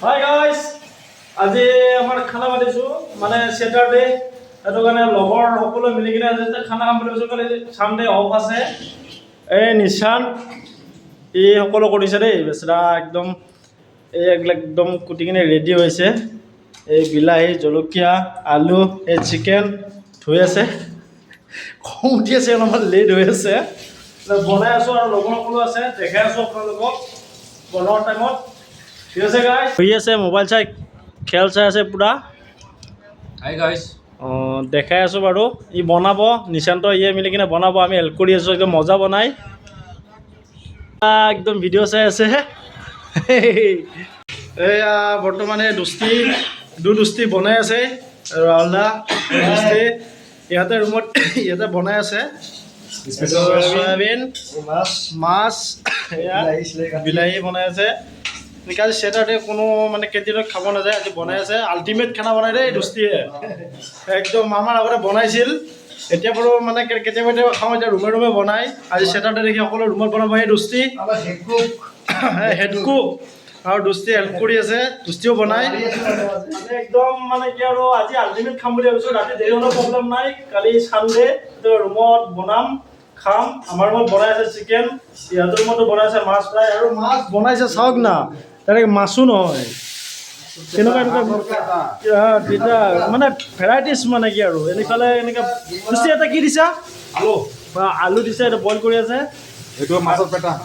Hi guys, আজি আমাৰ খানা পাতিছোঁ মানে ছেটাৰডে, সেইটো কাৰণে লগৰ সকলো মিলি কিনে আজি খানা খাম বুলি কৈছোঁ। কালি ছানডে অফ আছে। এই নিশান এই সকলো কৰিছে দেই, বেচৰা একদম এইবিলাক একদম কুটি কিনে ৰেডি হৈছে। এই বিলাহী, জলকীয়া, আলু, এই চিকেন ধুই আছে। খং উঠি আছে, অলপমান লেট হৈ আছে। বনাই আছোঁ আৰু লগৰ সকলো আছে, দেখাই আছোঁ আপোনালোকক বনোৱাৰ টাইমত। ঠিক আছে গাইজ, শুই আছে, মোবাইল চাই খেল চাই আছে পুৰা। হাই গাইজ, দেখাই আছোঁ বাৰু। ই বনাব, নিশান্ত ইয়ে মিলি কিনে বনাব, আমি হেল্প কৰি আছোঁ। একদম মজা বনাই, একদম ভিডিঅ' চাই আছে। এয়া বৰ্তমানে দুষ্টি বনাই আছে। ৰাহুল দা দুষ্টি ইহঁতে ৰুমত ইহঁতে বনাই আছে। চয়াবিন, মাছ, বিলাহী বনাই আছে। এনেকৈ আজি ছেটাৰডে কোনো মানে কেণ্টিনত খাব নাযায়, আজি বনাই আছে। আল্টিমেট খানা বনাই দেই দুষ্টিয়ে, একদম আমাৰ আগতে বনাইছিল। এতিয়া বাৰু মানে কেতিয়াবা খাওঁ, এতিয়া ৰুমে ৰুমে বনাই। আজি ছেটাৰডে দেখি সকলো ৰুমত বনাব। সেই দুষ্টি হেড কুক আৰু দুষ্টি হেল্প কৰি আছে। দুষ্টিও বনাই একদম মানে কি আৰু আজি আল্টিমেট খাম বুলি ভাবিছোঁ। ৰাতি দেৰি হ'লেও প্ৰব্লেম নাই, কালি ছানডে ৰুমত বনাম খাম। আমাৰ ৰুমত বনাই আছে চিকেন, সিহঁতৰ ৰুমতো বনাই আছে মাছ ফ্ৰাই। আৰু মাছ বনাইছে চাওক না, তেনেকৈ মাছো নহয়, তেনেকুৱা দুটা মানে ভেৰাইটিজ মানে কি আৰু। এনেফালে এনেকৈ দুষ্টি এটা কি দিছা? আলু দিছে, এটা বইল কৰি আছে। এইটো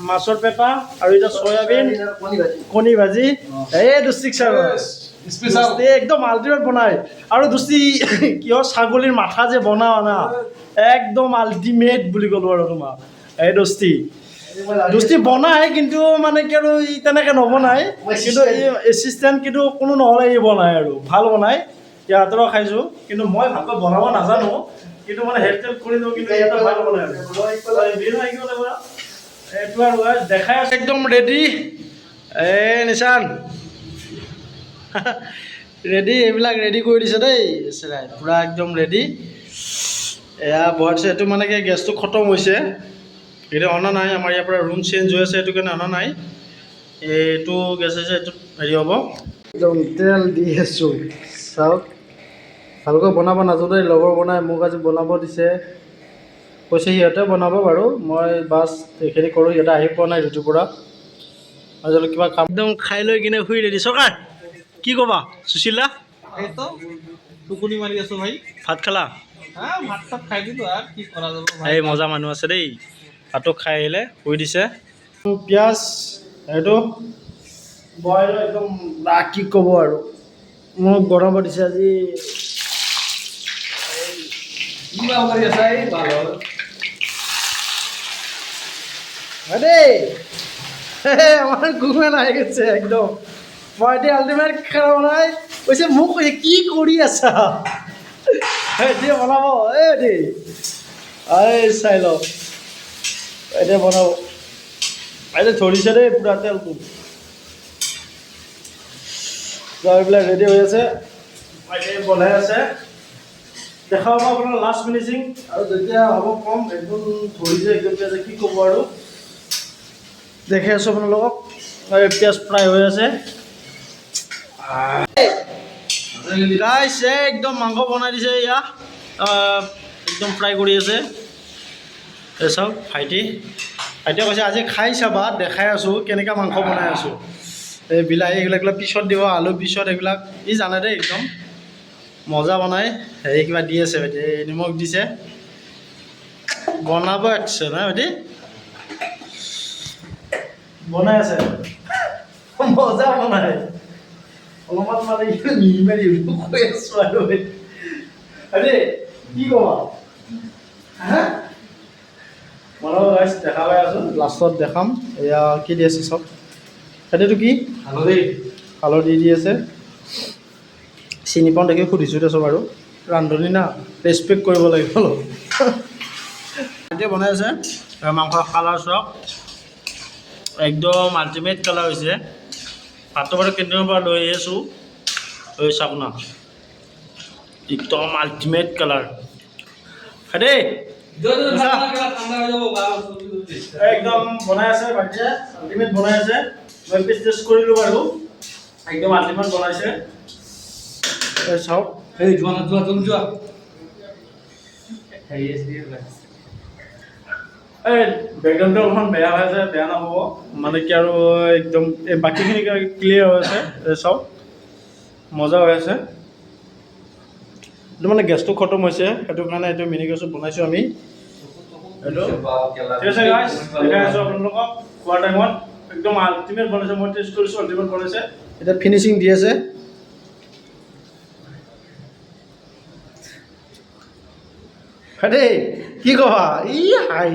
মাছৰ পেটা আৰু এতিয়া চয়াবিন, কণী ভাজি। এই দুষ্টিক চাৰ একদম আল্টিমেট বনাই। আৰু দুষ্টি কিয় ছাগলীৰ মাথা যে বনাও না, একদম আল্টিমেট বুলি ক'লোঁ আৰু তোমাক। এই দুষ্টি বনাই, কিন্তু মানে কি আৰু ই তেনেকৈ নবনাই, কিন্তু এই এছিষ্টেণ্ট কিন্তু কোনো নহ'লে ই বনাই আৰু ভাল বনাই। ইয়াৰ খাইছোঁ, কিন্তু মই ভালকৈ বনাব নাজানো, কিন্তু মানে হেল্প কৰি দিওঁ। কিন্তু ইয়াতে ভাল বনাই আৰু এইটো আৰু দেখাই আছে একদম ৰেডি। এই নিশান ৰেডি, এইবিলাক ৰেডি কৰি দিছে দেই পূৰা একদম ৰেডি। এয়া বহাইছে। এইটো মানে কি গেছটো খতম হৈছে, এতিয়া অনা নাই। আমাৰ ইয়াৰ পৰা ৰুম চেঞ্জ হৈ আছে, সেইটো কাৰণে অনা নাই। এইটো গেছ আছে, এইটোত হেৰি হ'ব। একদম তেল দি আছোঁ, চাওক। ভালকৈ বনাব নাজানো, লগৰ বনাই, মোক আজি বনাব দিছে। কৈছে সিহঁতে বনাব বাৰু, মই বাছ এইখিনি কৰোঁ। সিহঁতে আহি পোৱা নাই ডিউটিৰ পৰা, আজিলৈ কিবা কাম। একদম খাই লৈ কিনে শুই ৰেডি। চৰকাৰ কি ক'বা? সুশীলা টোপনি মাৰি আছো ভাই। ভাত খালা? ভাত চাত খাই দিলো আৰু কি কৰা যাব। এই মজা মানুহ আছে দেই, ভাতো খাই আহিলে, শুই দিছে। পিঁয়াজ এইটো বইল একদম কি ক'ব আৰু, মোক বনাব দিছে আজি। দেই আমার ঘুমে আহি গেছে একদম। মই এতিয়া আল্টিমেট খানা বনাই কৈছে, মোক কৈছে কি কৰি আছা? এতিয়া বনাব দেই, এই চাই লওক এতিয়া বনাব। এতিয়া ধৰিছে দেই পূৰা তেলটো, এইবিলাক ৰেডি হৈ আছে, বনাই আছে। দেখাব আপোনাৰ লাষ্ট ফিনিচিং। আৰু যেতিয়া হ'ব কম, একদম ধৰিছে একদম পিঁয়াজে, কি ক'ব আৰু। দেখাই আছোঁ আপোনালোকক। পিঁয়াজ ফ্ৰাই হৈ আছে। গাইছ একদম মাংস বনাই দিছে, এয়া একদম ফ্ৰাই কৰি আছে। এই চাওক ভাইটিয়ে কৈছে আজি খাই চাবা, দেখাই আছোঁ কেনেকৈ মাংস বনাই আছোঁ। এই বিলাহী এইবিলাক পিছত দিব, আলু পিছত, এইবিলাক ই জানে দেই, একদম মজা বনাই। হেৰি কিবা দি আছে ভাইটি, নিমখ দিছে, বনাব আছে না ভাইটি, বনাই আছে মজা বনাই। অলপমান মানে নিমাৰি কৈ আছোঁ আৰু ভাইটি কি ক'বা? হা বনাব গাইছ, দেখা পাই আছোঁ। লাষ্টত দেখাম। এয়া কি দি আছে চব, সেইটোতো কি হালধি দি আছে। চিনি পাওঁ দেখি সুধিছোঁ দেচোন বাৰু, ৰান্ধনি না, ৰেচপেক্ট কৰিব লাগিব অলপ। এতিয়া বনাই আছে মাংস। কালাৰ চাওক, একদম আল্টিমেট কালাৰ হৈছে। ভাতটো বাৰু কেণ্টিনৰ পৰা লৈ আহিছোঁ, লৈ চাওক না, একদম আল্টিমেট কালাৰ। দেই একদম বনাই আছে ভাইটিয়ে, আল্টিমেট বনাই আছে। মই টেষ্ট কৰিলোঁ বাৰু, একদম আল্টিমেট বনাইছে চাওক এই যোৱা না যোৱা তুমি যোৱা এই বেকগ্ৰাউণ্ডটো অকণমান বেয়া হৈ আছে বেয়া নহ'ব মানে কি আৰু একদম এই বাকীখিনি ক্লিয়াৰ হৈ আছে চাওক মজা হৈ আছে এইটো মানে গেছটো খতম হৈছে সেইটো কাৰণে এইটো মিনি গেছটো বনাইছোঁ আমি এইটো ঠিক আছে গাইছ দেখাই আছোঁ আপোনালোকক খোৱাৰ টাইমত একদম আল্টিমেট বনাইছে মই টেষ্ট কৰিছোঁ আল্টিমেট বনাইছে এতিয়া ফিনিচিং দি আছে দেই কি কবা ই হাই